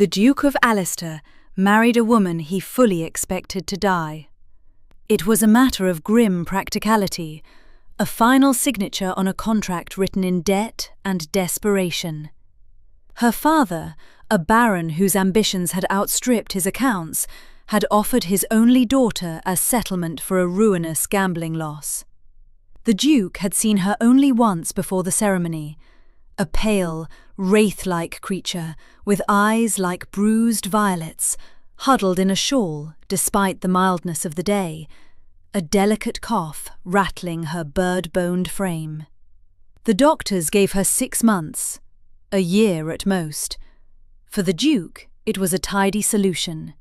The Duke of Alistair married a woman he fully expected to die. It was a matter of grim practicality, a final signature on a contract written in debt and desperation. Her father, a baron whose ambitions had outstripped his accounts, had offered his only daughter as settlement for a ruinous gambling loss. The Duke had seen her only once before the ceremony, a pale, wraith-like creature with eyes like bruised violets, huddled in a shawl despite the mildness of the day, a delicate cough rattling her bird-boned frame. The doctors gave her 6 months, a year at most. For the Duke, it was a tidy solution.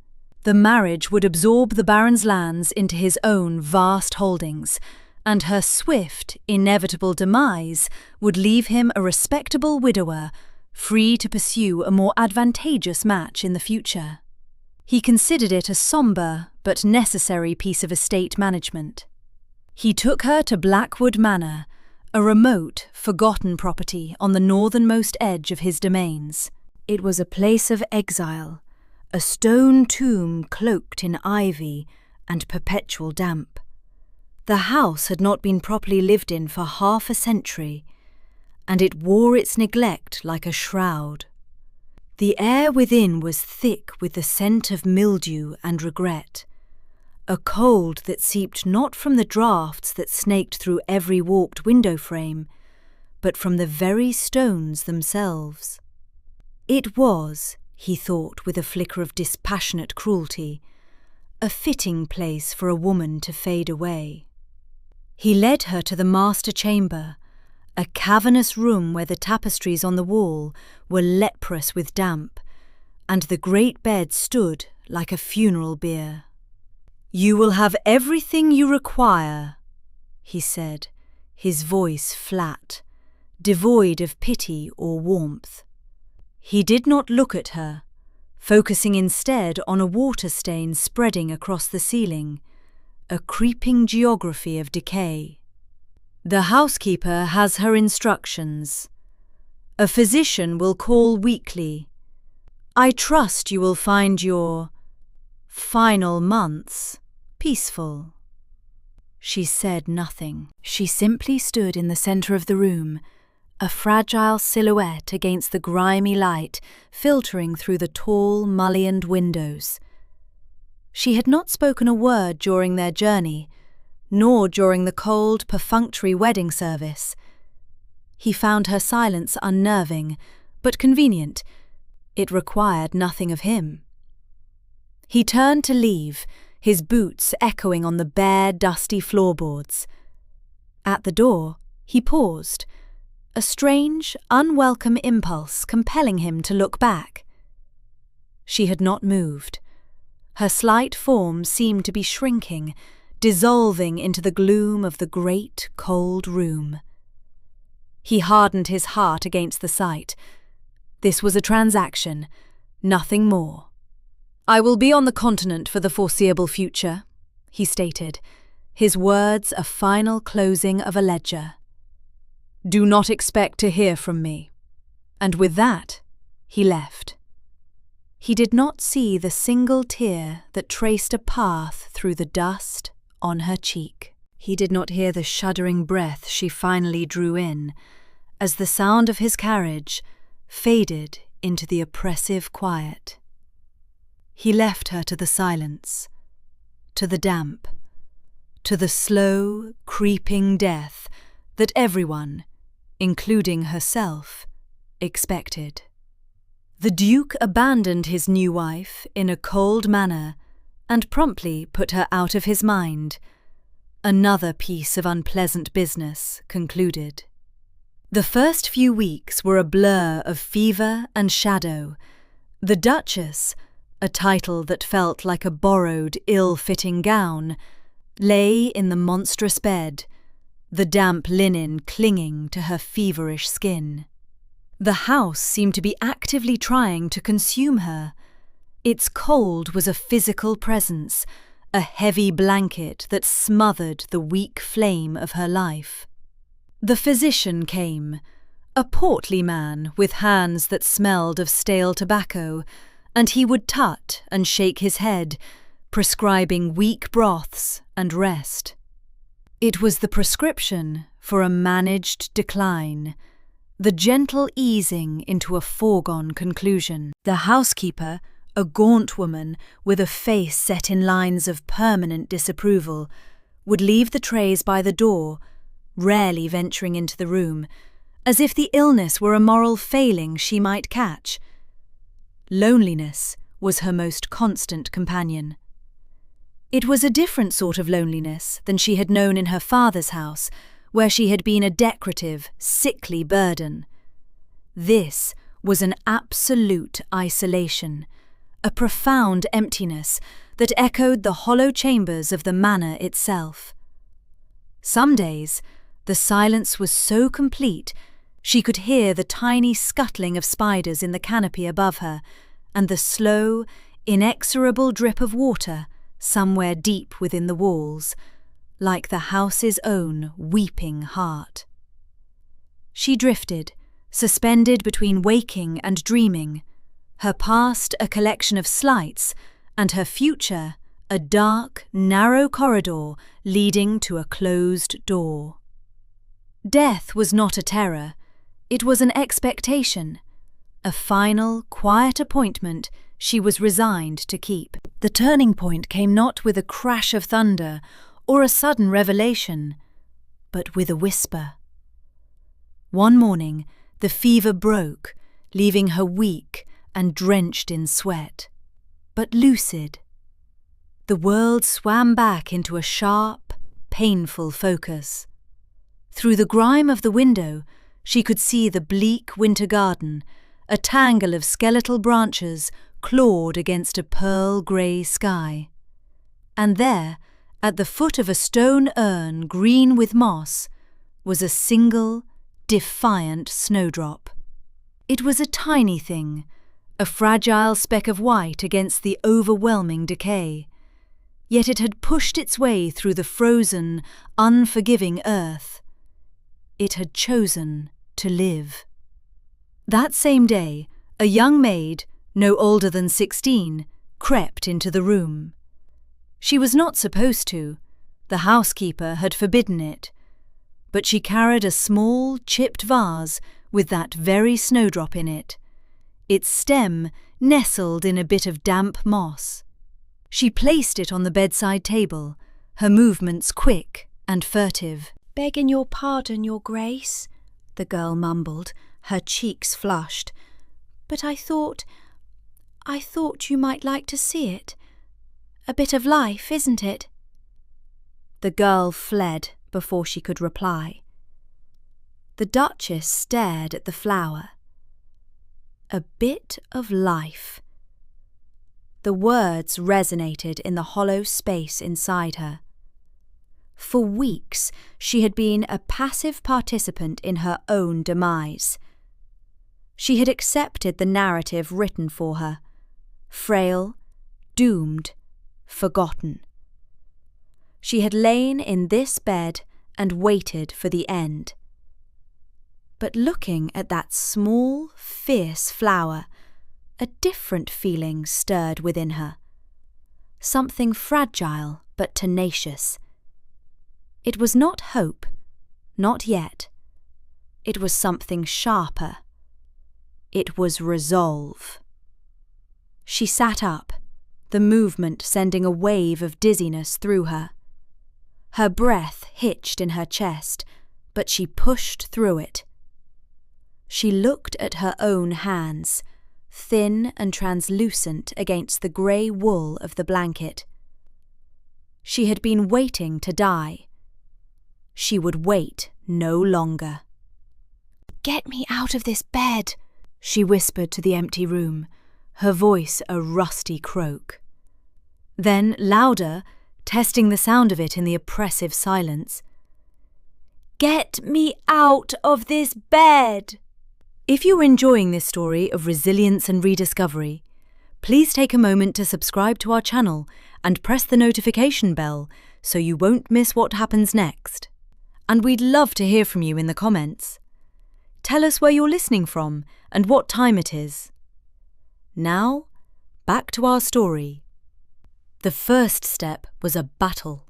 The marriage would absorb the Baron's lands into his own vast holdings, and her swift, inevitable demise would leave him a respectable widower, free to pursue a more advantageous match in the future. He considered it a sombre but necessary piece of estate management. He took her to Blackwood Manor, a remote, forgotten property on the northernmost edge of his domains. It was a place of exile, a stone tomb cloaked in ivy and perpetual damp. The house had not been properly lived in for half a century, and it wore its neglect like a shroud. The air within was thick with the scent of mildew and regret, a cold that seeped not from the draughts that snaked through every warped window frame, but from the very stones themselves. It was, he thought with a flicker of dispassionate cruelty, a fitting place for a woman to fade away. He led her to the master chamber, a cavernous room where the tapestries on the wall were leprous with damp, and the great bed stood like a funeral bier. "You will have everything you require," he said, his voice flat, devoid of pity or warmth. He did not look at her, focusing instead on a water stain spreading across the ceiling, a creeping geography of decay. "The housekeeper has her instructions. A physician will call weekly. I trust you will find your final months peaceful." She said nothing. She simply stood in the centre of the room, a fragile silhouette against the grimy light filtering through the tall, mullioned windows. She had not spoken a word during their journey, nor during the cold, perfunctory wedding service. He found her silence unnerving, but convenient. It required nothing of him. He turned to leave, his boots echoing on the bare, dusty floorboards. At the door, he paused, a strange, unwelcome impulse compelling him to look back. She had not moved. Her slight form seemed to be shrinking, dissolving into the gloom of the great, cold room. He hardened his heart against the sight. This was a transaction, nothing more. "I will be on the continent for the foreseeable future," he stated, his words a final closing of a ledger. "Do not expect to hear from me." And with that, he left. He did not see the single tear that traced a path through the dust on her cheek. He did not hear the shuddering breath she finally drew in, as the sound of his carriage faded into the oppressive quiet. He left her to the silence, to the damp, to the slow, creeping death that everyone, including herself, expected. The Duke abandoned his new wife in a cold manner and promptly put her out of his mind. Another piece of unpleasant business concluded. The first few weeks were a blur of fever and shadow. The Duchess, a title that felt like a borrowed, ill-fitting gown, lay in the monstrous bed, the damp linen clinging to her feverish skin. The house seemed to be actively trying to consume her. Its cold was a physical presence, a heavy blanket that smothered the weak flame of her life. The physician came, a portly man with hands that smelled of stale tobacco, and he would tut and shake his head, prescribing weak broths and rest. It was the prescription for a managed decline, the gentle easing into a foregone conclusion. The housekeeper, a gaunt woman with a face set in lines of permanent disapproval, would leave the trays by the door, rarely venturing into the room, as if the illness were a moral failing she might catch. Loneliness was her most constant companion. It was a different sort of loneliness than she had known in her father's house, where she had been a decorative, sickly burden. This was an absolute isolation, a profound emptiness that echoed the hollow chambers of the manor itself. Some days, the silence was so complete she could hear the tiny scuttling of spiders in the canopy above her and the slow, inexorable drip of water somewhere deep within the walls, like the house's own weeping heart. She drifted, suspended between waking and dreaming, her past a collection of slights, and her future a dark, narrow corridor leading to a closed door. Death was not a terror, it was an expectation, a final, quiet appointment she was resigned to keep. The turning point came not with a crash of thunder or a sudden revelation, but with a whisper. One morning, the fever broke, leaving her weak and drenched in sweat, but lucid. The world swam back into a sharp, painful focus. Through the grime of the window, she could see the bleak winter garden, a tangle of skeletal branches clawed against a pearl-grey sky. And there, at the foot of a stone urn green with moss, was a single, defiant snowdrop. It was a tiny thing, a fragile speck of white against the overwhelming decay. Yet it had pushed its way through the frozen, unforgiving earth. It had chosen to live. That same day, a young maid, no older than 16, crept into the room. She was not supposed to. The housekeeper had forbidden it. But she carried a small, chipped vase with that very snowdrop in it, its stem nestled in a bit of damp moss. She placed it on the bedside table, her movements quick and furtive. "Begging your pardon, Your Grace," the girl mumbled, her cheeks flushed. "But I thought you might like to see it. A bit of life, isn't it?" The girl fled before she could reply. The Duchess stared at the flower. A bit of life. The words resonated in the hollow space inside her. For weeks, she had been a passive participant in her own demise. She had accepted the narrative written for her. Frail, doomed, forgotten. She had lain in this bed and waited for the end. But looking at that small, fierce flower, a different feeling stirred within her. Something fragile but tenacious. It was not hope, not yet. It was something sharper. It was resolve. She sat up, the movement sending a wave of dizziness through her. Her breath hitched in her chest, but she pushed through it. She looked at her own hands, thin and translucent against the grey wool of the blanket. She had been waiting to die. She would wait no longer. "Get me out of this bed," she whispered to the empty room, her voice a rusty croak. Then, louder, testing the sound of it in the oppressive silence, "Get me out of this bed!" If you're enjoying this story of resilience and rediscovery, please take a moment to subscribe to our channel and press the notification bell so you won't miss what happens next. And we'd love to hear from you in the comments. Tell us where you're listening from and what time it is. Now, back to our story. The first step was a battle.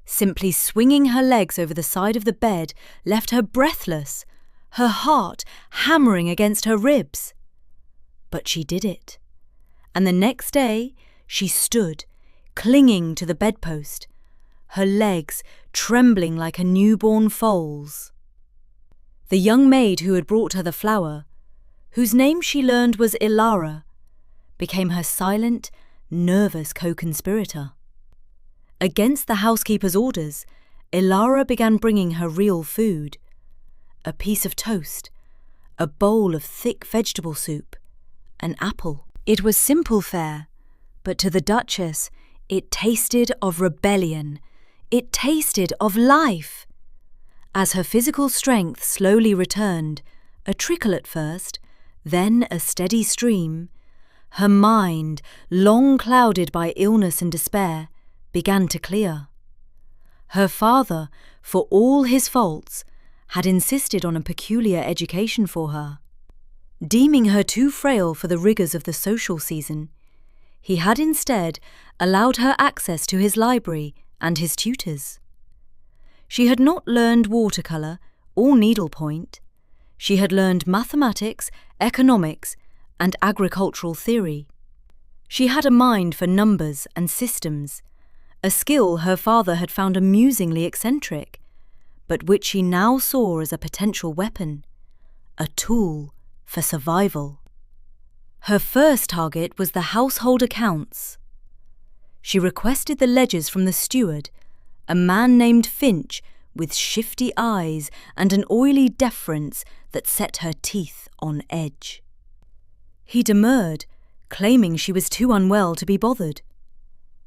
Simply swinging her legs over the side of the bed left her breathless, her heart hammering against her ribs. But she did it, and the next day she stood, clinging to the bedpost, her legs trembling like a newborn foal's. The young maid who had brought her the flour, whose name she learned was Ilara, became her silent, nervous co-conspirator. Against the housekeeper's orders, Ilara began bringing her real food: a piece of toast, a bowl of thick vegetable soup, an apple. It was simple fare, but to the Duchess it tasted of rebellion. It tasted of life. As her physical strength slowly returned, a trickle at first, then a steady stream, her mind, long clouded by illness and despair, began to clear. Her father, for all his faults, had insisted on a peculiar education for her. Deeming her too frail for the rigours of the social season, he had instead allowed her access to his library and his tutors. She had not learned watercolour or needlepoint. She had learned mathematics, economics, and agricultural theory. She had a mind for numbers and systems, a skill her father had found amusingly eccentric, but which she now saw as a potential weapon, a tool for survival. Her first target was the household accounts. She requested the ledgers from the steward, a man named Finch with shifty eyes and an oily deference that set her teeth on edge. He demurred, claiming she was too unwell to be bothered.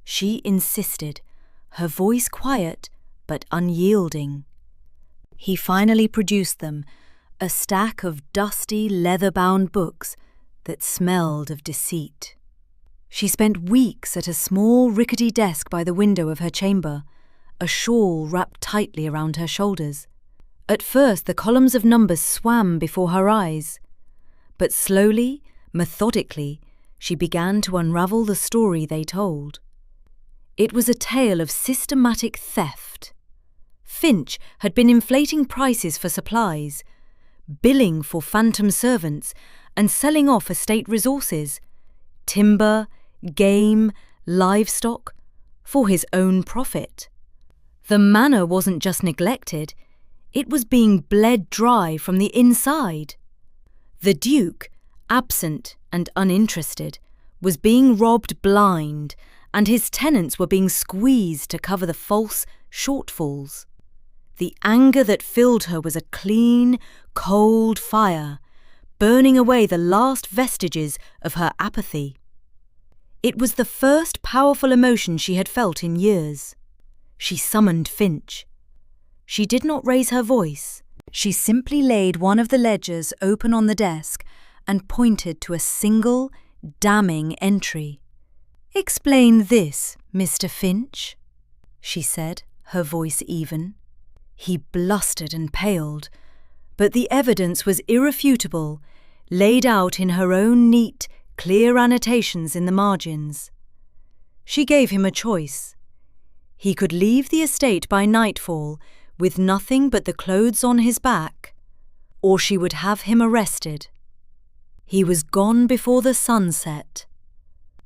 She insisted, her voice quiet but unyielding. He finally produced them, a stack of dusty, leather-bound books that smelled of deceit. She spent weeks at a small, rickety desk by the window of her chamber, a shawl wrapped tightly around her shoulders. At first the columns of numbers swam before her eyes, but slowly, methodically, she began to unravel the story they told. It was a tale of systematic theft. Finch had been inflating prices for supplies, billing for phantom servants, and selling off estate resources, timber, game, livestock, for his own profit. The manor wasn't just neglected, it was being bled dry from the inside. The Duke, absent and uninterested, was being robbed blind, and his tenants were being squeezed to cover the false shortfalls. The anger that filled her was a clean, cold fire, burning away the last vestiges of her apathy. It was the first powerful emotion she had felt in years. She summoned Finch. She did not raise her voice. She simply laid one of the ledgers open on the desk and pointed to a single, damning entry. "Explain this, Mr. Finch," she said, her voice even. He blustered and paled, but the evidence was irrefutable, laid out in her own neat, clear annotations in the margins. She gave him a choice. He could leave the estate by nightfall with nothing but the clothes on his back, or she would have him arrested. He was gone before the sun set.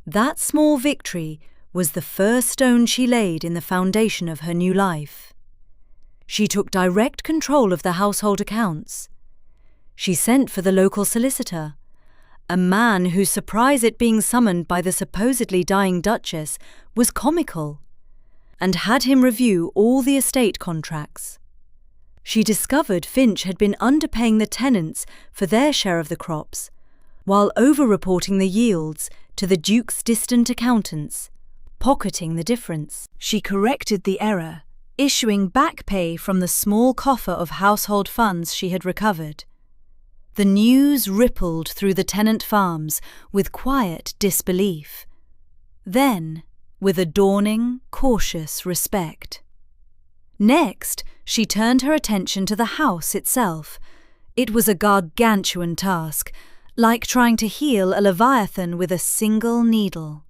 That small victory was the first stone she laid in the foundation of her new life. She took direct control of the household accounts. She sent for the local solicitor, a man whose surprise at being summoned by the supposedly dying Duchess was comical, and had him review all the estate contracts. She discovered Finch had been underpaying the tenants for their share of the crops, while over-reporting the yields to the Duke's distant accountants, pocketing the difference. She corrected the error, issuing back pay from the small coffer of household funds she had recovered. The news rippled through the tenant farms with quiet disbelief. Then, with a dawning, cautious respect. Next, she turned her attention to the house itself. It was a gargantuan task, like trying to heal a leviathan with a single needle.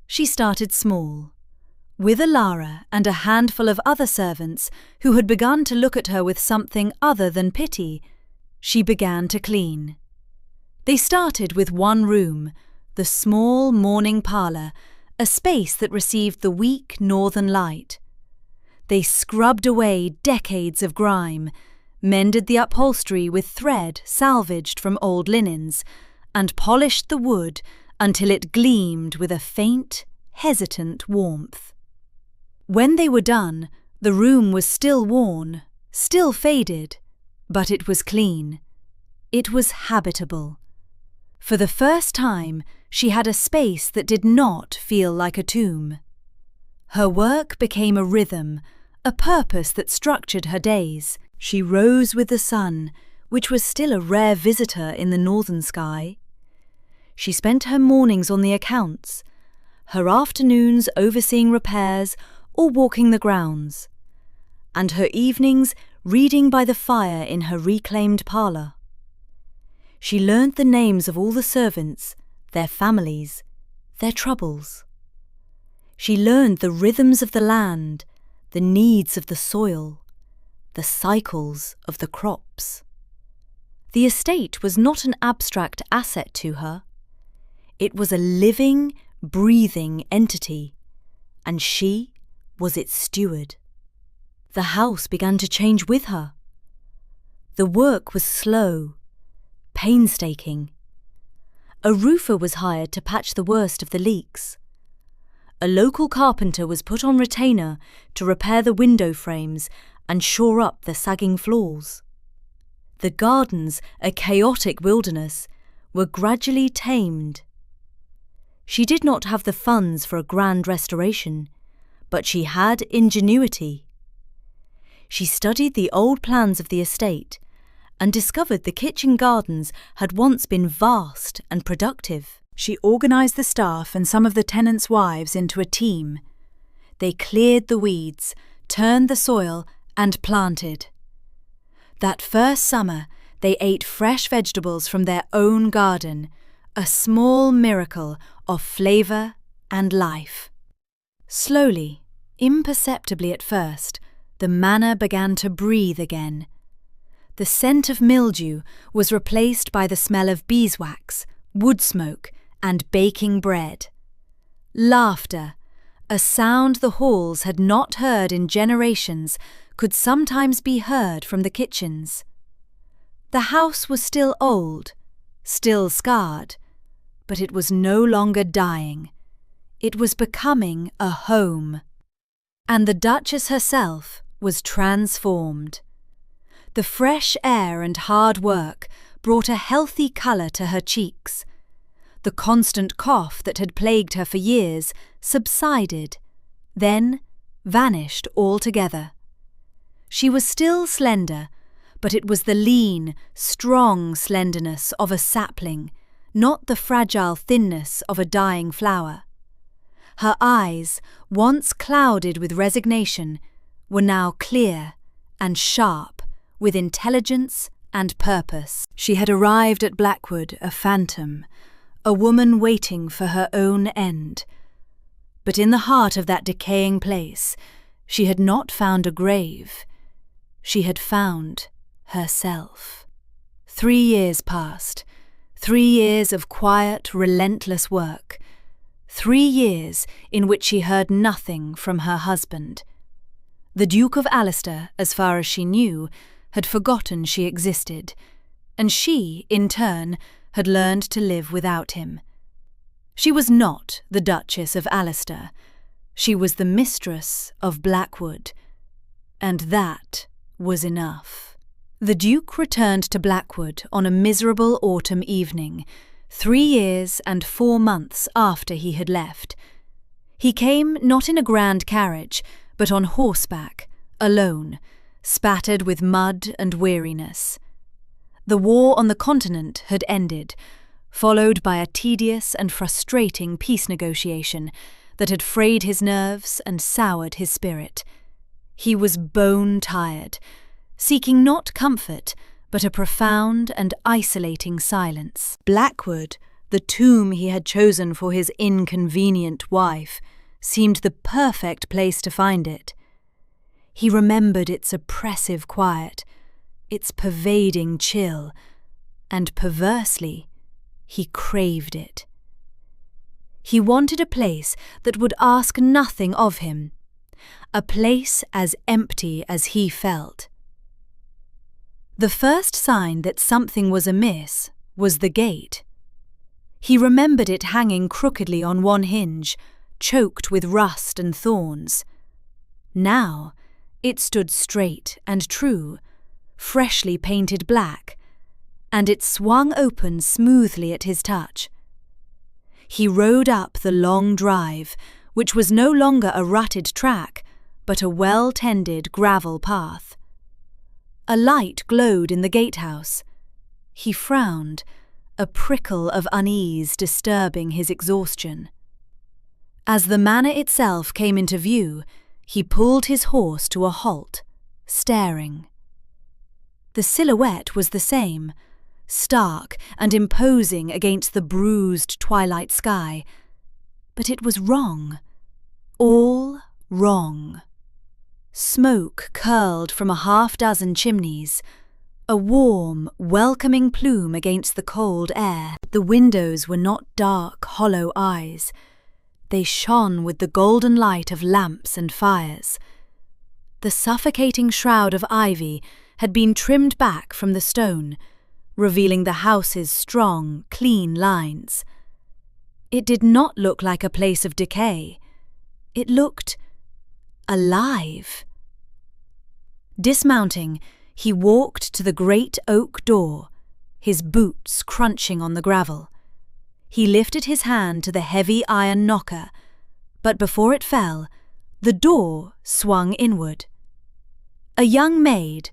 She started small. With Alara and a handful of other servants who had begun to look at her with something other than pity, she began to clean. They started with one room, the small morning parlour, a space that received the weak northern light. They scrubbed away decades of grime, mended the upholstery with thread salvaged from old linens, and polished the wood until it gleamed with a faint, hesitant warmth. When they were done, the room was still worn, still faded, but it was clean. It was habitable. For the first time, she had a space that did not feel like a tomb. Her work became a rhythm, a purpose that structured her days. She rose with the sun, which was still a rare visitor in the northern sky. She spent her mornings on the accounts, her afternoons overseeing repairs or walking the grounds, and her evenings reading by the fire in her reclaimed parlour. She learnt the names of all the servants, their families, their troubles. She learned the rhythms of the land, the needs of the soil, the cycles of the crops. The estate was not an abstract asset to her. It was a living, breathing entity, and she was its steward. The house began to change with her. The work was slow, painstaking. A roofer was hired to patch the worst of the leaks. A local carpenter was put on retainer to repair the window frames and shore up the sagging floors. The gardens, a chaotic wilderness, were gradually tamed. She did not have the funds for a grand restoration, but she had ingenuity. She studied the old plans of the estate and discovered the kitchen gardens had once been vast and productive. She organised the staff and some of the tenants' wives into a team. They cleared the weeds, turned the soil, and planted. That first summer, they ate fresh vegetables from their own garden, a small miracle of flavour and life. Slowly, imperceptibly at first, the manor began to breathe again. The scent of mildew was replaced by the smell of beeswax, wood smoke, and baking bread. Laughter, a sound the halls had not heard in generations, could sometimes be heard from the kitchens. The house was still old, still scarred, but it was no longer dying. It was becoming a home. And the Duchess herself was transformed. The fresh air and hard work brought a healthy colour to her cheeks. The constant cough that had plagued her for years subsided, then vanished altogether. She was still slender, but it was the lean, strong slenderness of a sapling, not the fragile thinness of a dying flower. Her eyes, once clouded with resignation, were now clear and sharp with intelligence and purpose. She had arrived at Blackwood a phantom, a woman waiting for her own end. But in the heart of that decaying place, she had not found a grave. She had found herself. 3 years passed, 3 years of quiet, relentless work. 3 years in which she heard nothing from her husband. The Duke of Alistair, as far as she knew, had forgotten she existed, and she, in turn, had learned to live without him. She was not the Duchess of Alistair. She was the mistress of Blackwood, and that was enough. The Duke returned to Blackwood on a miserable autumn evening, 3 years and 4 months after he had left. He came not in a grand carriage, but on horseback, alone, spattered with mud and weariness. The war on the continent had ended, followed by a tedious and frustrating peace negotiation that had frayed his nerves and soured his spirit. He was bone-tired, seeking not comfort, but a profound and isolating silence. Blackwood, the tomb he had chosen for his inconvenient wife, seemed the perfect place to find it. He remembered its oppressive quiet, its pervading chill, and perversely, he craved it. He wanted a place that would ask nothing of him, a place as empty as he felt. The first sign that something was amiss was the gate. He remembered it hanging crookedly on one hinge, choked with rust and thorns. Now it stood straight and true, freshly painted black, and it swung open smoothly at his touch. He rode up the long drive, which was no longer a rutted track, but a well-tended gravel path. A light glowed in the gatehouse. He frowned, a prickle of unease disturbing his exhaustion. As the manor itself came into view, he pulled his horse to a halt, staring. The silhouette was the same, stark and imposing against the bruised twilight sky, but it was wrong, all wrong. Smoke curled from a half-dozen chimneys, a warm, welcoming plume against the cold air. The windows were not dark, hollow eyes. They shone with the golden light of lamps and fires. The suffocating shroud of ivy had been trimmed back from the stone, revealing the house's strong, clean lines. It did not look like a place of decay. It looked alive. Dismounting, he walked to the great oak door, his boots crunching on the gravel. He lifted his hand to the heavy iron knocker, but before it fell, the door swung inward. A young maid,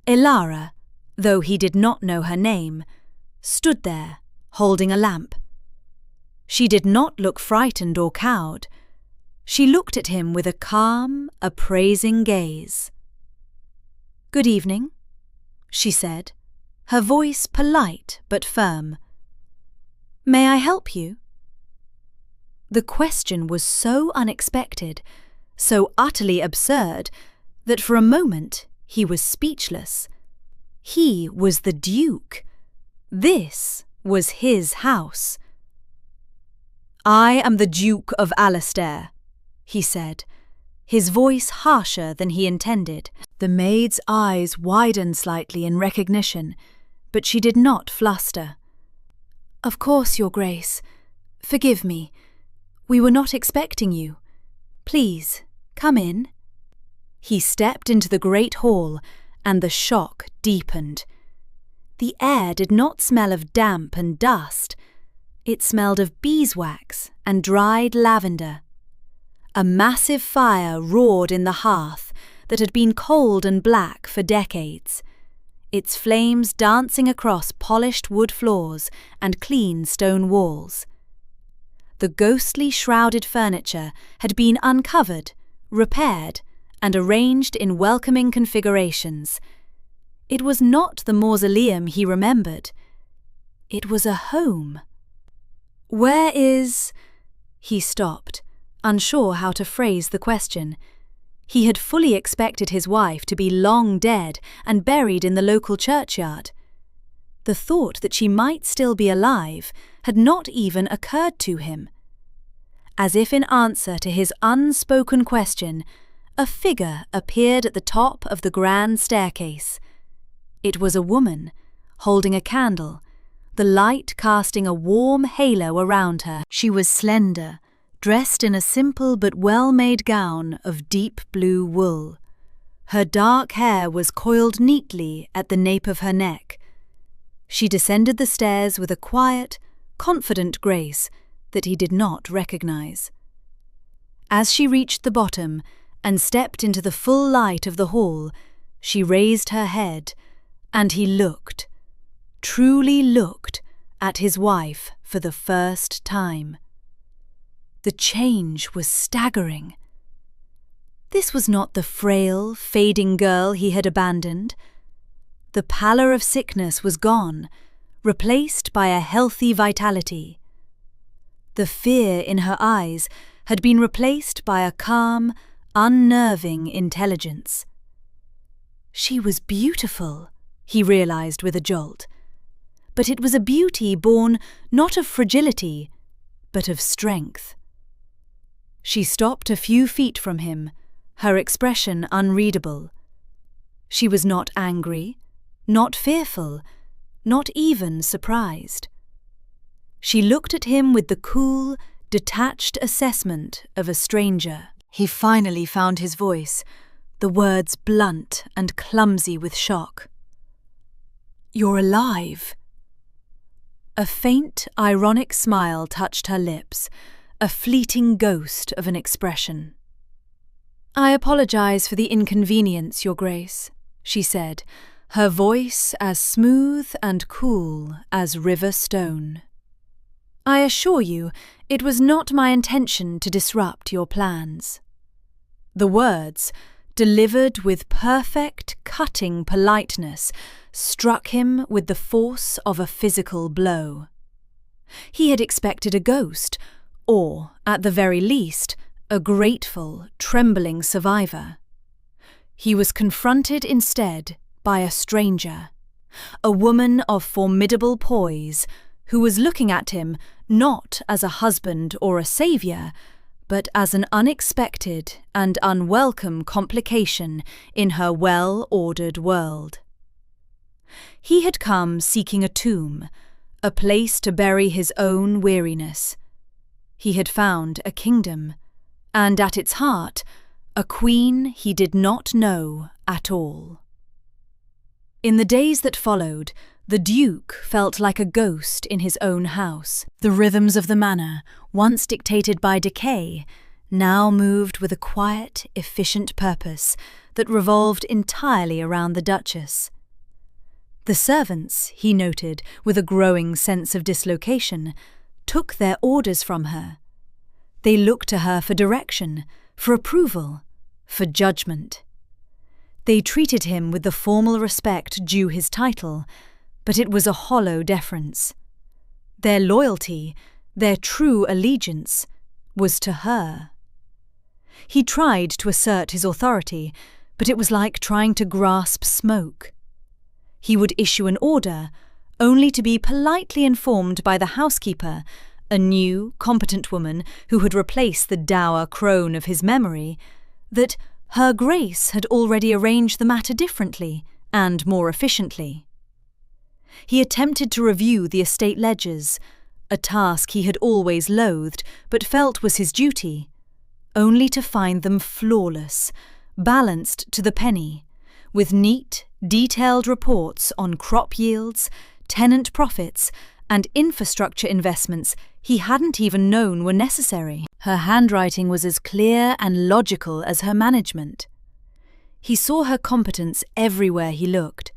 Elara, though he did not know her name, stood there, holding a lamp. She did not look frightened or cowed. She looked at him with a calm, appraising gaze. "Good evening," she said, her voice polite but firm. "May I help you?" The question was so unexpected, so utterly absurd, that for a moment he was speechless. He was the Duke. This was his house. "I am the Duke of Alastair," he said, his voice harsher than he intended. The maid's eyes widened slightly in recognition, but she did not fluster. "Of course, Your Grace. Forgive me. We were not expecting you. Please, come in." He stepped into the great hall, and the shock deepened. The air did not smell of damp and dust. It smelled of beeswax and dried lavender. A massive fire roared in the hearth that had been cold and black for decades, its flames dancing across polished wood floors and clean stone walls. The ghostly shrouded furniture had been uncovered, repaired, and arranged in welcoming configurations. It was not the mausoleum he remembered. It was a home. "Where is—" He stopped, unsure how to phrase the question. He had fully expected his wife to be long dead and buried in the local churchyard. The thought that she might still be alive had not even occurred to him. As if in answer to his unspoken question, a figure appeared at the top of the grand staircase. It was a woman, holding a candle, the light casting a warm halo around her. She was slender, dressed in a simple but well-made gown of deep blue wool. Her dark hair was coiled neatly at the nape of her neck. She descended the stairs with a quiet, confident grace that he did not recognize. As she reached the bottom and stepped into the full light of the hall, she raised her head, and he looked, truly looked, at his wife for the first time. The change was staggering. This was not the frail, fading girl he had abandoned. The pallor of sickness was gone, replaced by a healthy vitality. The fear in her eyes had been replaced by a calm, unnerving intelligence. She was beautiful, he realized with a jolt. But it was a beauty born not of fragility, but of strength. She stopped a few feet from him, her expression unreadable. She was not angry, not fearful, not even surprised. She looked at him with the cool, detached assessment of a stranger. He finally found his voice, the words blunt and clumsy with shock. "You're alive." A faint, ironic smile touched her lips, a fleeting ghost of an expression. "I apologize for the inconvenience, Your Grace," she said, her voice as smooth and cool as river stone. "I assure you, it was not my intention to disrupt your plans." The words, delivered with perfect, cutting politeness, struck him with the force of a physical blow. He had expected a ghost, or, at the very least, a grateful, trembling survivor. He was confronted instead by a stranger, a woman of formidable poise, who was looking at him not as a husband or a saviour, but as an unexpected and unwelcome complication in her well-ordered world. He had come seeking a tomb, a place to bury his own weariness. He had found a kingdom, and at its heart, a queen he did not know at all. In the days that followed, the Duke felt like a ghost in his own house. The rhythms of the manor, once dictated by decay, now moved with a quiet, efficient purpose that revolved entirely around the Duchess. The servants, he noted with a growing sense of dislocation, took their orders from her. They looked to her for direction, for approval, for judgment. They treated him with the formal respect due his title, but it was a hollow deference. Their loyalty, their true allegiance, was to her. He tried to assert his authority, but it was like trying to grasp smoke. He would issue an order, only to be politely informed by the housekeeper, a new, competent woman who had replaced the dour crone of his memory, that Her Grace had already arranged the matter differently and more efficiently. He attempted to review the estate ledgers, a task he had always loathed but felt was his duty, only to find them flawless, balanced to the penny, with neat, detailed reports on crop yields, tenant profits, and infrastructure investments he hadn't even known were necessary. Her handwriting was as clear and logical as her management. He saw her competence everywhere he looked,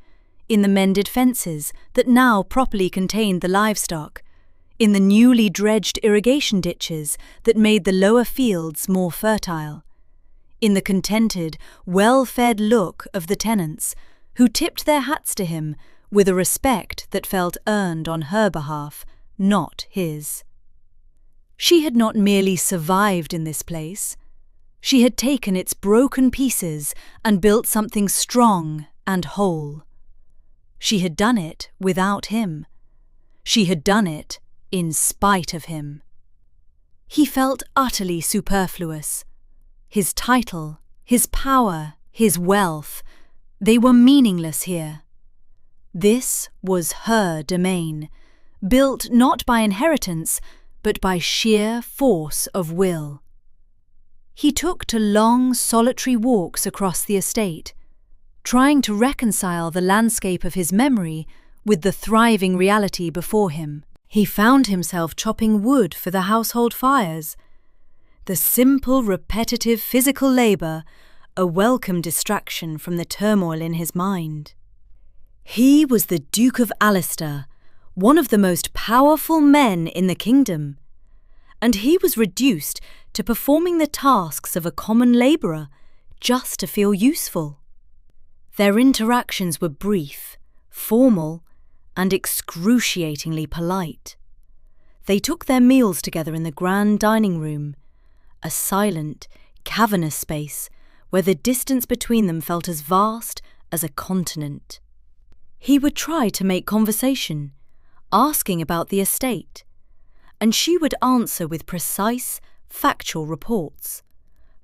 in the mended fences that now properly contained the livestock, in the newly dredged irrigation ditches that made the lower fields more fertile, in the contented, well-fed look of the tenants, who tipped their hats to him with a respect that felt earned on her behalf, not his. She had not merely survived in this place. She had taken its broken pieces and built something strong and whole. She had done it without him. She had done it in spite of him. He felt utterly superfluous. His title, his power, his wealth, they were meaningless here. This was her domain, built not by inheritance, but by sheer force of will. He took to long, solitary walks across the estate, trying to reconcile the landscape of his memory with the thriving reality before him. He found himself chopping wood for the household fires. The simple, repetitive physical labour, a welcome distraction from the turmoil in his mind. He was the Duke of Alistair, one of the most powerful men in the kingdom, and he was reduced to performing the tasks of a common labourer just to feel useful. Their interactions were brief, formal, and excruciatingly polite. They took their meals together in the grand dining room, a silent, cavernous space where the distance between them felt as vast as a continent. He would try to make conversation, asking about the estate, and she would answer with precise, factual reports,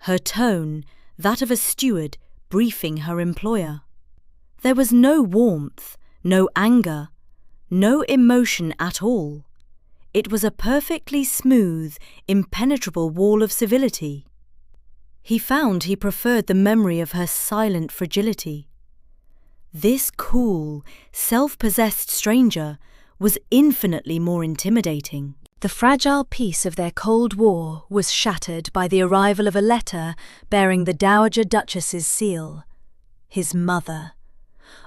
her tone that of a steward briefing her employer. There was no warmth, no anger, no emotion at all. It was a perfectly smooth, impenetrable wall of civility. He found he preferred the memory of her silent fragility. This cool, self-possessed stranger was infinitely more intimidating. The fragile peace of their Cold War was shattered by the arrival of a letter bearing the Dowager Duchess's seal. His mother.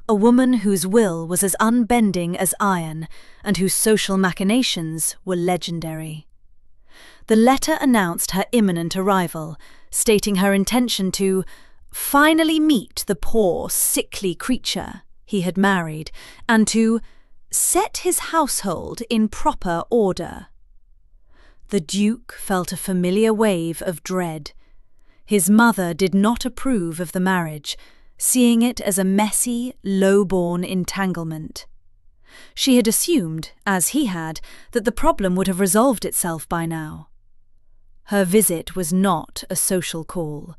A woman whose will was as unbending as iron and whose social machinations were legendary. The letter announced her imminent arrival, stating her intention to finally meet the poor, sickly creature he had married and to set his household in proper order. The Duke felt a familiar wave of dread. His mother did not approve of the marriage, seeing it as a messy, low-born entanglement. She had assumed, as he had, that the problem would have resolved itself by now. Her visit was not a social call.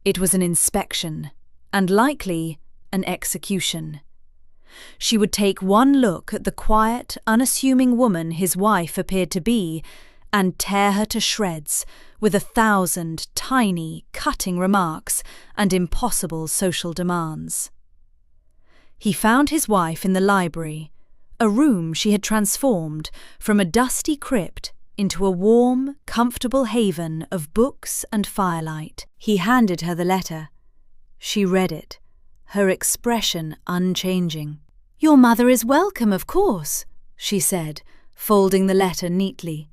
It was an inspection, and likely an execution. She would take one look at the quiet, unassuming woman his wife appeared to be, and tear her to shreds with 1,000 tiny, cutting remarks and impossible social demands. He found his wife in the library, a room she had transformed from a dusty crypt into a warm, comfortable haven of books and firelight. He handed her the letter. She read it, her expression unchanging. "Your mother is welcome, of course," she said, folding the letter neatly.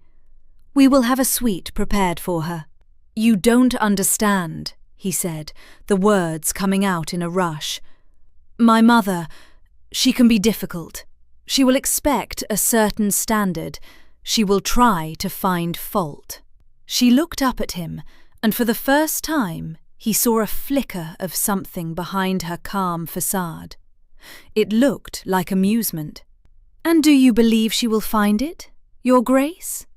"We will have a suite prepared for her." "You don't understand," he said, the words coming out in a rush. "My mother, she can be difficult. She will expect a certain standard. She will try to find fault." She looked up at him, and for the first time he saw a flicker of something behind her calm facade. It looked like amusement. "And do you believe she will find it, Your Grace?"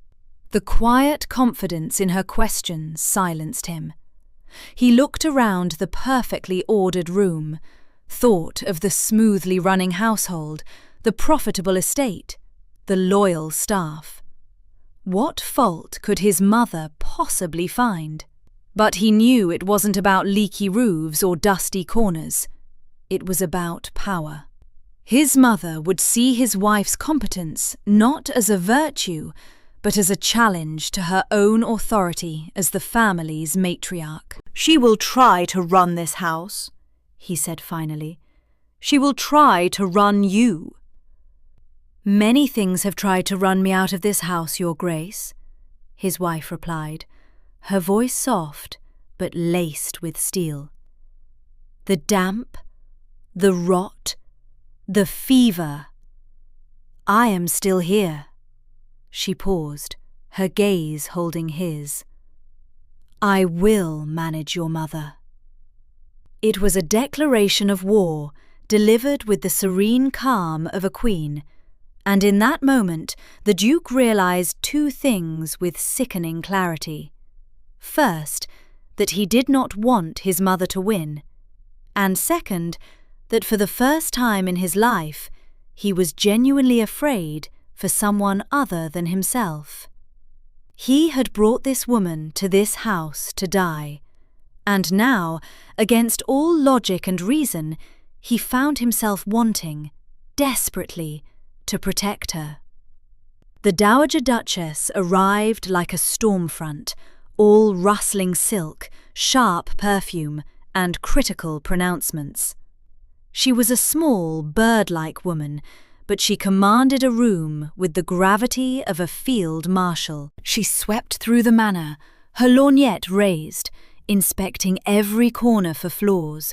The quiet confidence in her question silenced him. He looked around the perfectly ordered room, thought of the smoothly running household, the profitable estate, the loyal staff. What fault could his mother possibly find? But he knew it wasn't about leaky roofs or dusty corners. It was about power. His mother would see his wife's competence not as a virtue, but as a challenge to her own authority as the family's matriarch. "She will try to run this house," he said finally. "She will try to run you." "Many things have tried to run me out of this house, Your Grace," his wife replied, her voice soft but laced with steel. "The damp, the rot, the fever. I am still here." She paused, her gaze holding his. "I will manage your mother." It was a declaration of war, delivered with the serene calm of a queen, and in that moment the Duke realized two things with sickening clarity. First, that he did not want his mother to win, and second, that for the first time in his life he was genuinely afraid for someone other than himself. He had brought this woman to this house to die, and now, against all logic and reason, he found himself wanting, desperately, to protect her. The Dowager Duchess arrived like a storm front, all rustling silk, sharp perfume, and critical pronouncements. She was a small, bird-like woman, but she commanded a room with the gravity of a field marshal. She swept through the manor, her lorgnette raised, inspecting every corner for flaws,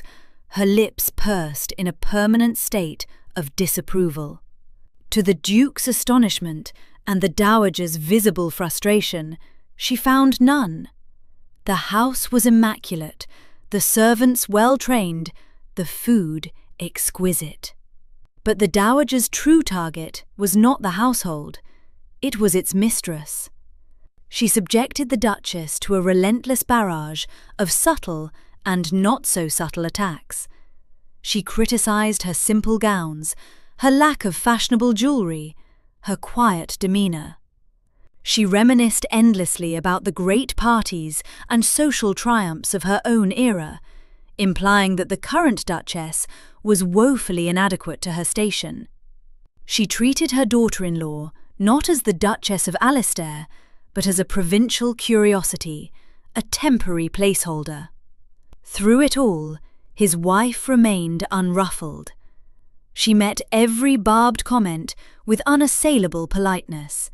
her lips pursed in a permanent state of disapproval. To the Duke's astonishment and the Dowager's visible frustration, she found none. The house was immaculate, the servants well-trained, the food exquisite. But the Dowager's true target was not the household, it was its mistress. She subjected the Duchess to a relentless barrage of subtle and not-so-subtle attacks. She criticised her simple gowns, her lack of fashionable jewellery, her quiet demeanour. She reminisced endlessly about the great parties and social triumphs of her own era, implying that the current Duchess was woefully inadequate to her station. She treated her daughter-in-law not as the Duchess of Alistair, but as a provincial curiosity, a temporary placeholder. Through it all, his wife remained unruffled. She met every barbed comment with unassailable politeness.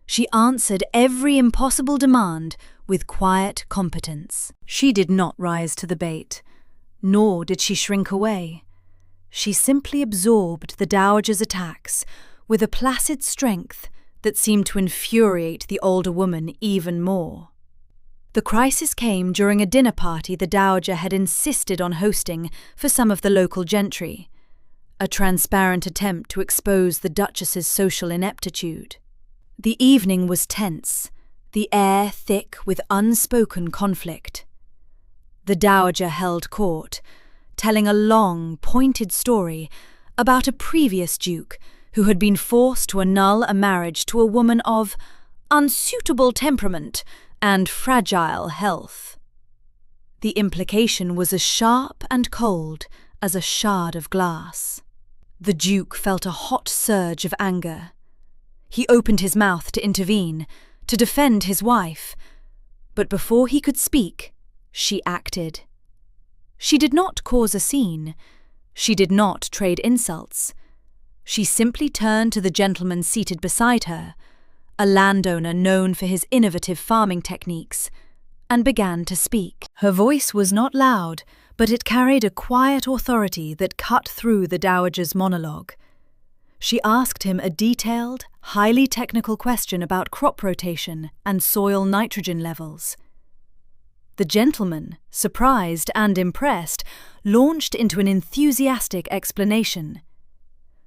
She answered every impossible demand with quiet competence. She did not rise to the bait, nor did she shrink away. She simply absorbed the Dowager's attacks with a placid strength that seemed to infuriate the older woman even more. The crisis came during a dinner party the Dowager had insisted on hosting for some of the local gentry, a transparent attempt to expose the Duchess's social ineptitude. The evening was tense, the air thick with unspoken conflict. The Dowager held court, telling a long, pointed story about a previous duke who had been forced to annul a marriage to a woman of unsuitable temperament and fragile health. The implication was as sharp and cold as a shard of glass. The Duke felt a hot surge of anger. He opened his mouth to intervene, to defend his wife, but before he could speak, she acted. She did not cause a scene. She did not trade insults. She simply turned to the gentleman seated beside her, a landowner known for his innovative farming techniques, and began to speak. Her voice was not loud, but it carried a quiet authority that cut through the Dowager's monologue. She asked him a detailed, highly technical question about crop rotation and soil nitrogen levels. The gentleman, surprised and impressed, launched into an enthusiastic explanation.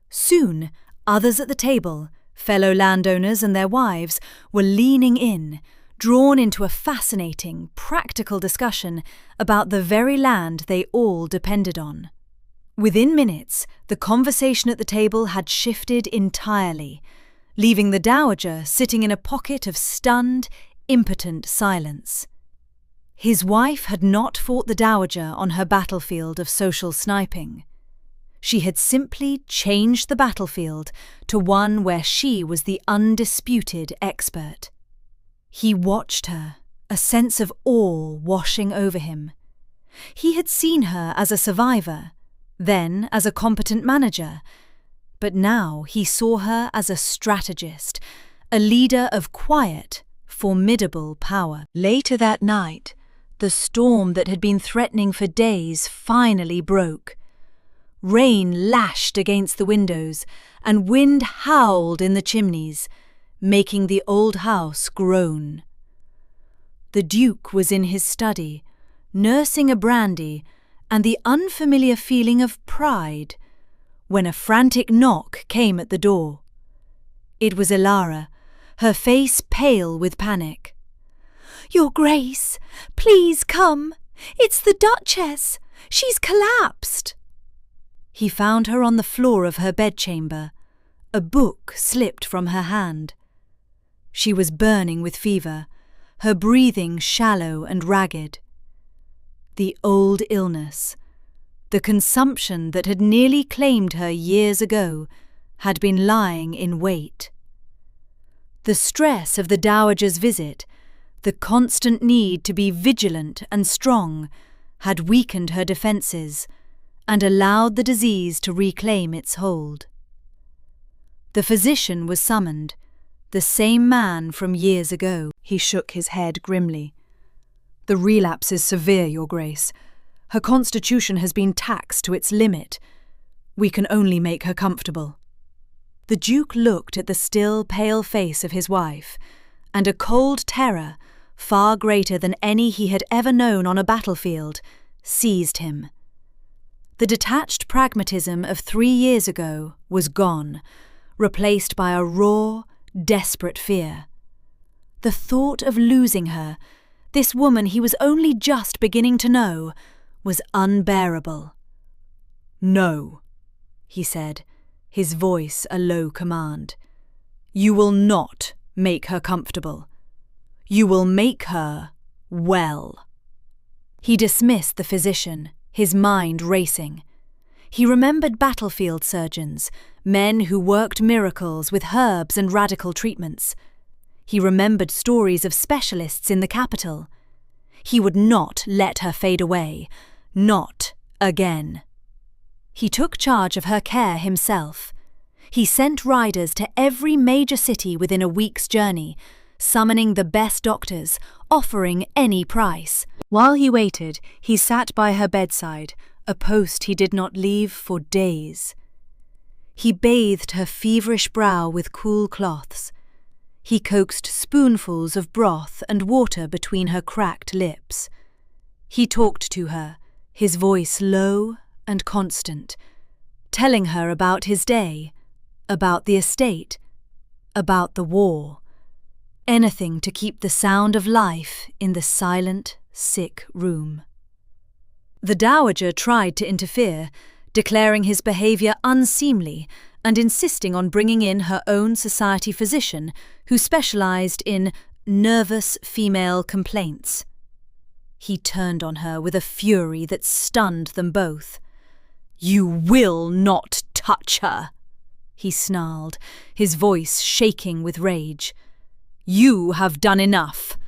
Soon, others at the table, fellow landowners and their wives, were leaning in, drawn into a fascinating, practical discussion about the very land they all depended on. Within minutes, the conversation at the table had shifted entirely, leaving the Dowager sitting in a pocket of stunned, impotent silence. His wife had not fought the Dowager on her battlefield of social sniping. She had simply changed the battlefield to one where she was the undisputed expert. He watched her, a sense of awe washing over him. He had seen her as a survivor, then as a competent manager, but now he saw her as a strategist, a leader of quiet, formidable power. Later that night, the storm that had been threatening for days finally broke. Rain lashed against the windows, and wind howled in the chimneys, making the old house groan. The Duke was in his study, nursing a brandy and the unfamiliar feeling of pride, when a frantic knock came at the door. It was Ilara, her face pale with panic. "Your Grace, please come. It's the Duchess. She's collapsed." He found her on the floor of her bedchamber. A book slipped from her hand. She was burning with fever, her breathing shallow and ragged. The old illness, the consumption that had nearly claimed her years ago, had been lying in wait. The stress of the Dowager's visit, the constant need to be vigilant and strong, had weakened her defences and allowed the disease to reclaim its hold. The physician was summoned, the same man from years ago. He shook his head grimly. "The relapse is severe, Your Grace. Her constitution has been taxed to its limit. We can only make her comfortable." The Duke looked at the still, pale face of his wife, and a cold terror, far greater than any he had ever known on a battlefield, seized him. The detached pragmatism of 3 years ago was gone, replaced by a raw, desperate fear. The thought of losing her, this woman he was only just beginning to know, was unbearable. "No," he said, his voice a low command. "You will not make her comfortable. You will make her well." He dismissed the physician, his mind racing. He remembered battlefield surgeons, men who worked miracles with herbs and radical treatments. He remembered stories of specialists in the capital. He would not let her fade away, not again. He took charge of her care himself. He sent riders to every major city within a week's journey, summoning the best doctors, offering any price. While he waited, he sat by her bedside, a post he did not leave for days. He bathed her feverish brow with cool cloths. He coaxed spoonfuls of broth and water between her cracked lips. He talked to her, his voice low and constant, telling her about his day, about the estate, about the war. Anything to keep the sound of life in the silent, sick room. The dowager tried to interfere, declaring his behaviour unseemly and insisting on bringing in her own society physician who specialised in nervous female complaints. He turned on her with a fury that stunned them both. "You will not touch her," he snarled, his voice shaking with rage. "You have done enough.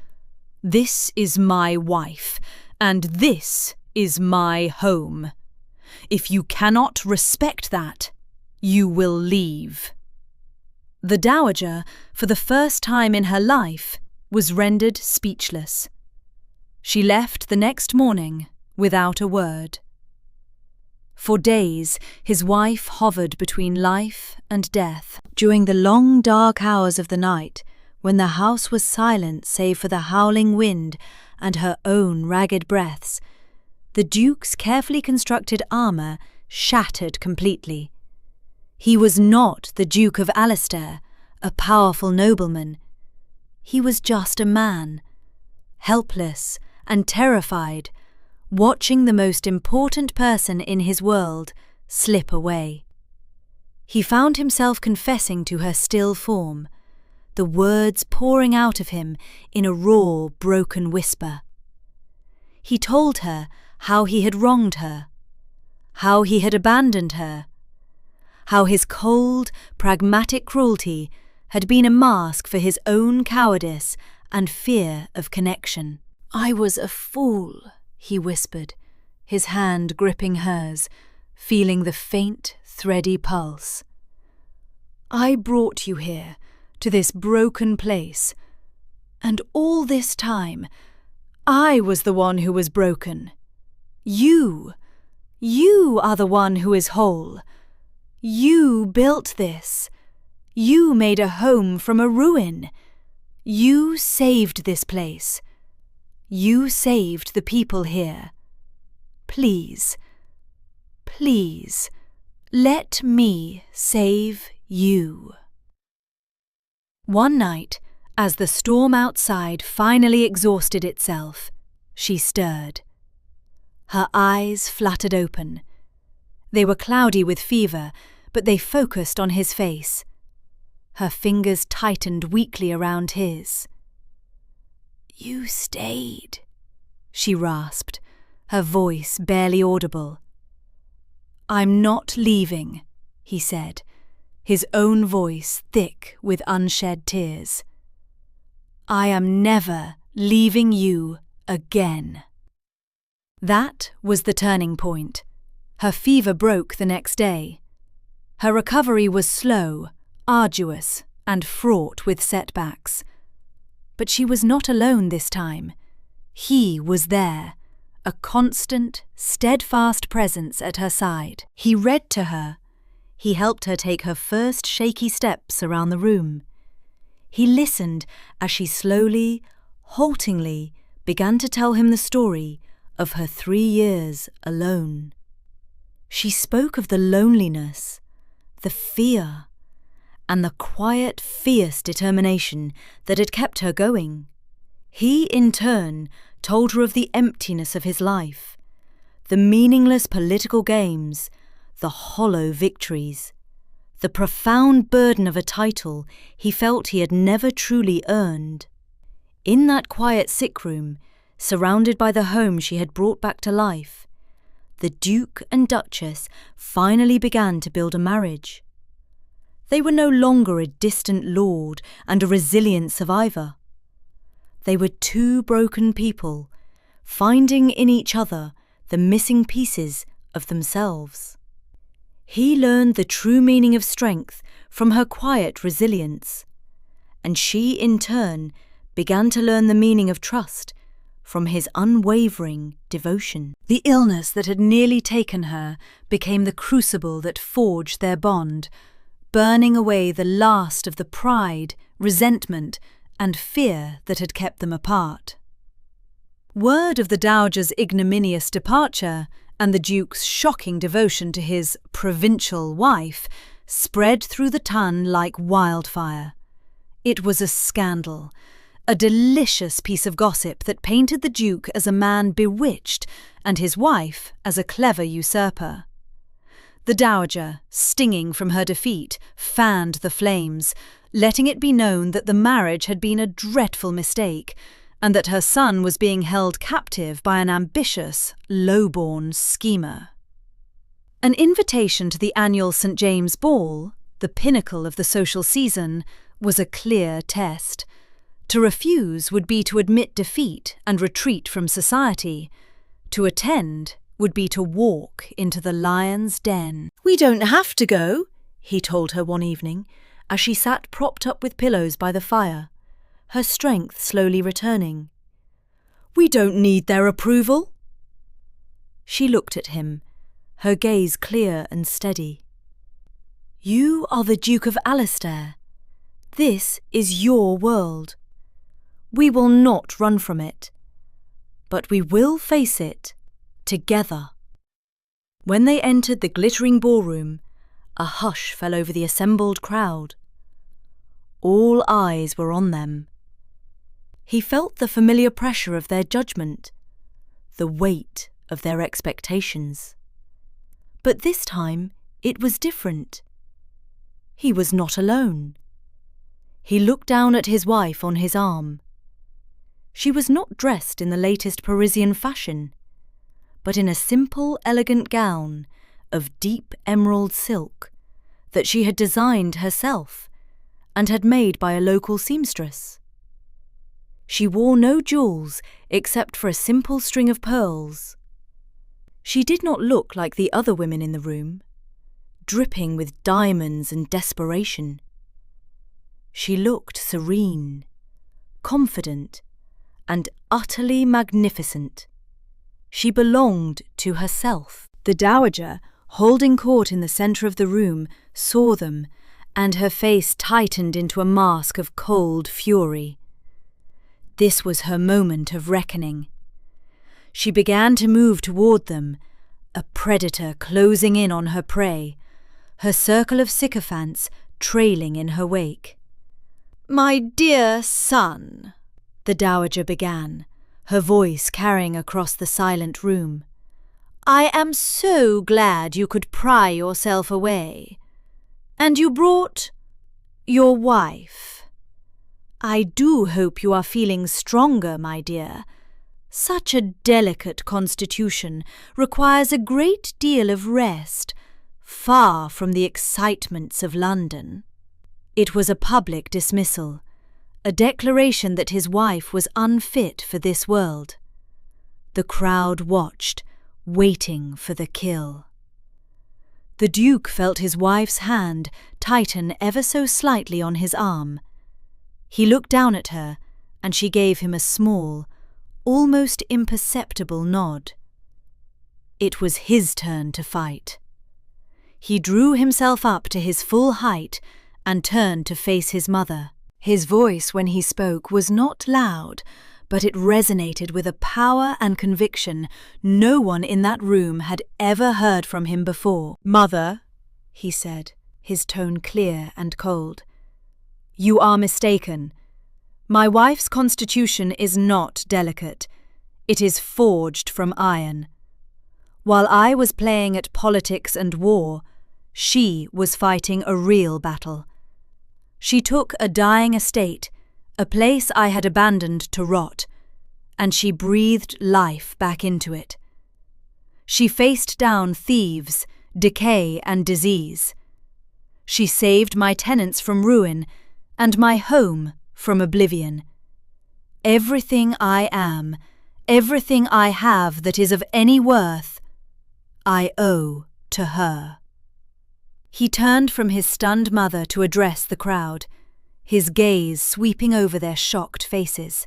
This is my wife, and this is my home. If you cannot respect that, you will leave." The dowager, for the first time in her life, was rendered speechless. She left the next morning without a word. For days, his wife hovered between life and death. During the long, dark hours of the night, when the house was silent save for the howling wind and her own ragged breaths, the Duke's carefully constructed armour shattered completely. He was not the Duke of Alistair, a powerful nobleman. He was just a man, helpless and terrified, watching the most important person in his world slip away. He found himself confessing to her still form, the words pouring out of him in a raw, broken whisper. He told her how he had wronged her, how he had abandoned her, how his cold, pragmatic cruelty had been a mask for his own cowardice and fear of connection. "I was a fool," he whispered, his hand gripping hers, feeling the faint, thready pulse. "I brought you here, to this broken place, and all this time, I was the one who was broken. You are the one who is whole. You built this. You made a home from a ruin. You saved this place. You saved the people here. Please, please, let me save you." One night, as the storm outside finally exhausted itself, she stirred. Her eyes fluttered open. They were cloudy with fever, but they focused on his face. Her fingers tightened weakly around his. "You stayed," she rasped, her voice barely audible. "I'm not leaving," he said, his own voice thick with unshed tears. "I am never leaving you again." That was the turning point. Her fever broke the next day. Her recovery was slow, arduous, and fraught with setbacks. But she was not alone this time. He was there, a constant, steadfast presence at her side. He read to her he helped her take her first shaky steps around the room. He listened as she slowly, haltingly, began to tell him the story of her 3 years alone. She spoke of the loneliness, the fear, and the quiet, fierce determination that had kept her going. He, in turn, told her of the emptiness of his life, the meaningless political games, the hollow victories, the profound burden of a title he felt he had never truly earned. In that quiet sick room, surrounded by the home she had brought back to life, the Duke and Duchess finally began to build a marriage. They were no longer a distant lord and a resilient survivor. They were two broken people, finding in each other the missing pieces of themselves. He learned the true meaning of strength from her quiet resilience, and she, in turn, began to learn the meaning of trust from his unwavering devotion. The illness that had nearly taken her became the crucible that forged their bond, burning away the last of the pride, resentment, and fear that had kept them apart. Word of the Dowager's ignominious departure and the Duke's shocking devotion to his provincial wife spread through the town like wildfire. It was a scandal, a delicious piece of gossip that painted the Duke as a man bewitched and his wife as a clever usurper. The Dowager, stinging from her defeat, fanned the flames, letting it be known that the marriage had been a dreadful mistake, and that her son was being held captive by an ambitious, low-born schemer. An invitation to the annual St. James Ball, the pinnacle of the social season, was a clear test. To refuse would be to admit defeat and retreat from society. To attend would be to walk into the lion's den. "We don't have to go," he told her one evening, as she sat propped up with pillows by the fire, her strength slowly returning. "We don't need their approval." She looked at him, her gaze clear and steady. "You are the Duke of Alistair. This is your world. We will not run from it, but we will face it together." When they entered the glittering ballroom, a hush fell over the assembled crowd. All eyes were on them. He felt the familiar pressure of their judgment, the weight of their expectations. But this time it was different. He was not alone. He looked down at his wife on his arm. She was not dressed in the latest Parisian fashion, but in a simple, elegant gown of deep emerald silk that she had designed herself and had made by a local seamstress. She wore no jewels except for a simple string of pearls. She did not look like the other women in the room, dripping with diamonds and desperation. She looked serene, confident, and utterly magnificent. She belonged to herself. The Dowager, holding court in the centre of the room, saw them, and her face tightened into a mask of cold fury. This was her moment of reckoning. She began to move toward them, a predator closing in on her prey, her circle of sycophants trailing in her wake. "My dear son," the Dowager began, her voice carrying across the silent room, "I am so glad you could pry yourself away. And you brought your wife. I do hope you are feeling stronger, my dear. Such a delicate constitution requires a great deal of rest, far from the excitements of London." It was a public dismissal, a declaration that his wife was unfit for this world. The crowd watched, waiting for the kill. The Duke felt his wife's hand tighten ever so slightly on his arm. He looked down at her, and she gave him a small, almost imperceptible nod. It was his turn to fight. He drew himself up to his full height and turned to face his mother. His voice, when he spoke, was not loud, but it resonated with a power and conviction no one in that room had ever heard from him before. "Mother," he said, his tone clear and cold, "you are mistaken. My wife's constitution is not delicate. It is forged from iron. While I was playing at politics and war, she was fighting a real battle. She took a dying estate, a place I had abandoned to rot, and she breathed life back into it. She faced down thieves, decay and disease. She saved my tenants from ruin and my home from oblivion. Everything I am, everything I have that is of any worth, I owe to her." He turned from his stunned mother to address the crowd, his gaze sweeping over their shocked faces.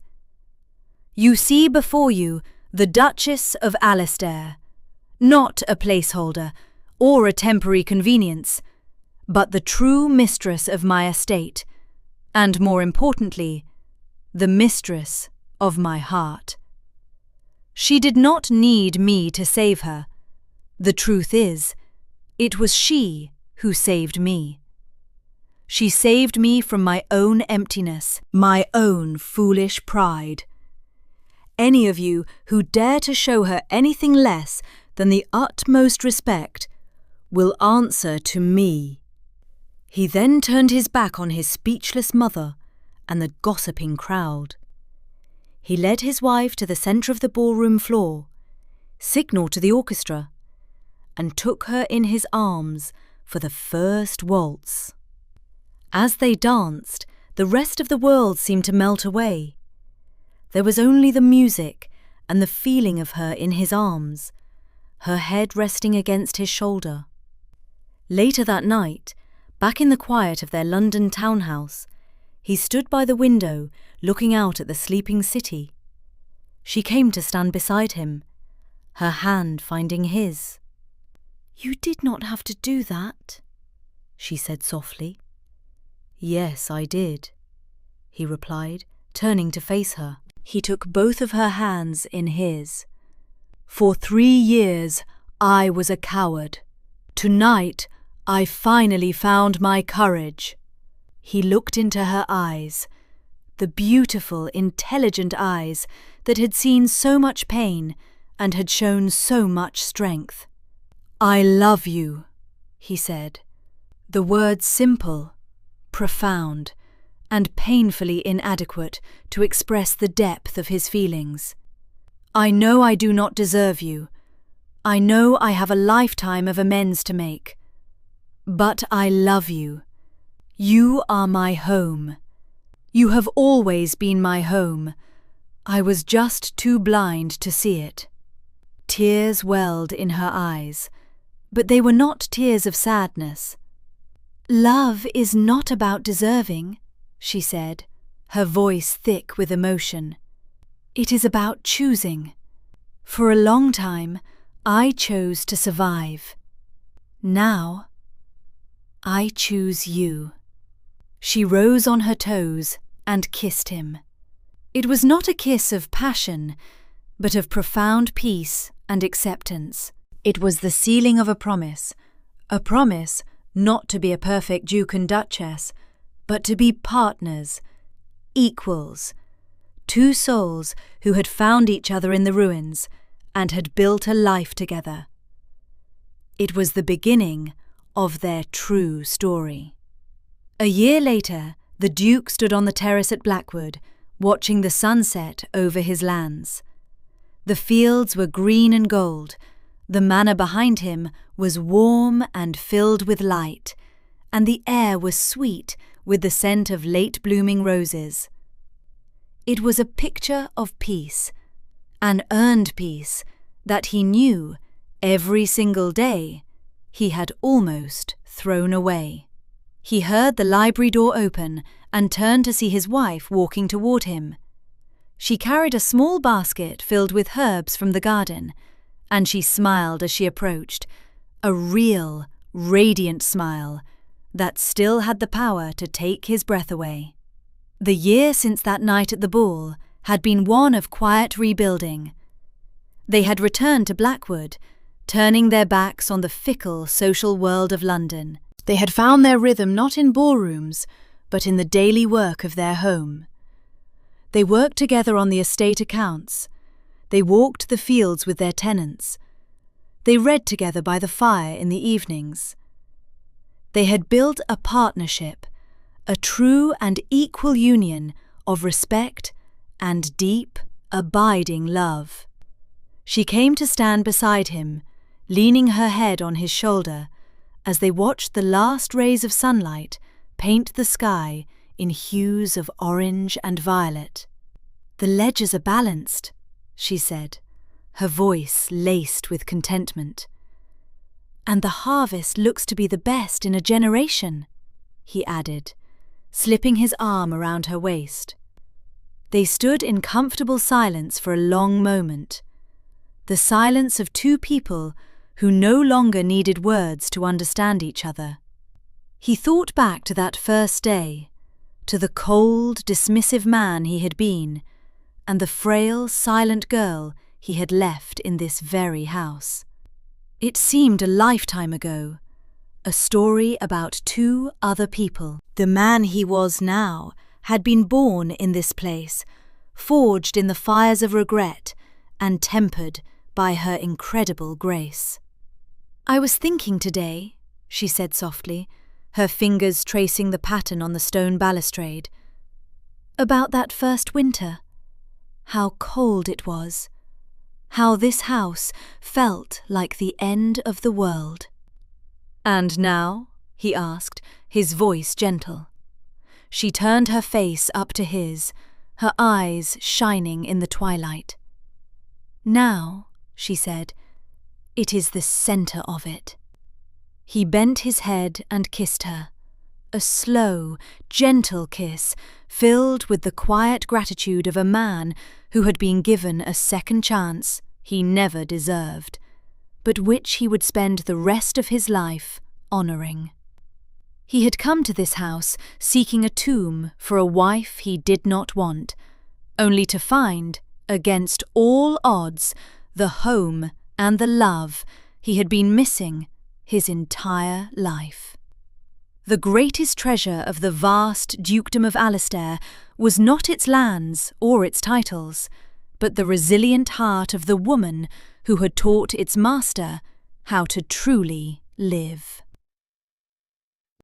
"You see before you the Duchess of Alistair, not a placeholder or a temporary convenience, but the true mistress of my estate, and more importantly, the mistress of my heart. She did not need me to save her. The truth is, it was she who saved me. She saved me from my own emptiness, my own foolish pride. Any of you who dare to show her anything less than the utmost respect will answer to me." He then turned his back on his speechless mother and the gossiping crowd. He led his wife to the centre of the ballroom floor, signalled to the orchestra, and took her in his arms for the first waltz. As they danced, the rest of the world seemed to melt away. There was only the music and the feeling of her in his arms, her head resting against his shoulder. Later that night, back in the quiet of their London townhouse, he stood by the window looking out at the sleeping city. She came to stand beside him, her hand finding his. "You did not have to do that," she said softly. "Yes, I did," he replied, turning to face her. He took both of her hands in his. "For 3 years I was a coward. Tonight I finally found my courage." He looked into her eyes, the beautiful, intelligent eyes that had seen so much pain and had shown so much strength. "I love you," he said, the words simple, profound, and painfully inadequate to express the depth of his feelings. "I know I do not deserve you. I know I have a lifetime of amends to make. But I love you. You are my home. You have always been my home. I was just too blind to see it." Tears welled in her eyes, but they were not tears of sadness. "Love is not about deserving," she said, her voice thick with emotion. "It is about choosing. For a long time, I chose to survive. Now, I choose you." She rose on her toes and kissed him. It was not a kiss of passion, but of profound peace and acceptance. It was the sealing of a promise not to be a perfect Duke and Duchess, but to be partners, equals, two souls who had found each other in the ruins and had built a life together. It was the beginning of their true story. A year later, the Duke stood on the terrace at Blackwood, watching the sunset over his lands. The fields were green and gold, the manor behind him was warm and filled with light, and the air was sweet with the scent of late-blooming roses. It was a picture of peace, an earned peace that he knew every single day he had almost thrown away. He heard the library door open and turned to see his wife walking toward him. She carried a small basket filled with herbs from the garden, and she smiled as she approached, a real, radiant smile that still had the power to take his breath away. The year since that night at the ball had been one of quiet rebuilding. They had returned to Blackwood, turning their backs on the fickle social world of London. They had found their rhythm not in ballrooms, but in the daily work of their home. They worked together on the estate accounts. They walked the fields with their tenants. They read together by the fire in the evenings. They had built a partnership, a true and equal union of respect and deep, abiding love. She came to stand beside him, leaning her head on his shoulder, as they watched the last rays of sunlight paint the sky in hues of orange and violet. "The ledgers are balanced," she said, her voice laced with contentment. "And the harvest looks to be the best in a generation," he added, slipping his arm around her waist. They stood in comfortable silence for a long moment, the silence of two people who no longer needed words to understand each other. He thought back to that first day, to the cold, dismissive man he had been, and the frail, silent girl he had left in this very house. It seemed a lifetime ago, a story about two other people. The man he was now had been born in this place, forged in the fires of regret and tempered by her incredible grace. "I was thinking today," she said softly, her fingers tracing the pattern on the stone balustrade, "about that first winter. How cold it was. How this house felt like the end of the world." "And now?" he asked, his voice gentle. She turned her face up to his, her eyes shining in the twilight. "Now," she said, "it is the centre of it." He bent his head and kissed her, a slow, gentle kiss filled with the quiet gratitude of a man who had been given a second chance he never deserved, but which he would spend the rest of his life honouring. He had come to this house seeking a tomb for a wife he did not want, only to find, against all odds, the home and the love he had been missing his entire life. The greatest treasure of the vast dukedom of Alastair was not its lands or its titles, but the resilient heart of the woman who had taught its master how to truly live.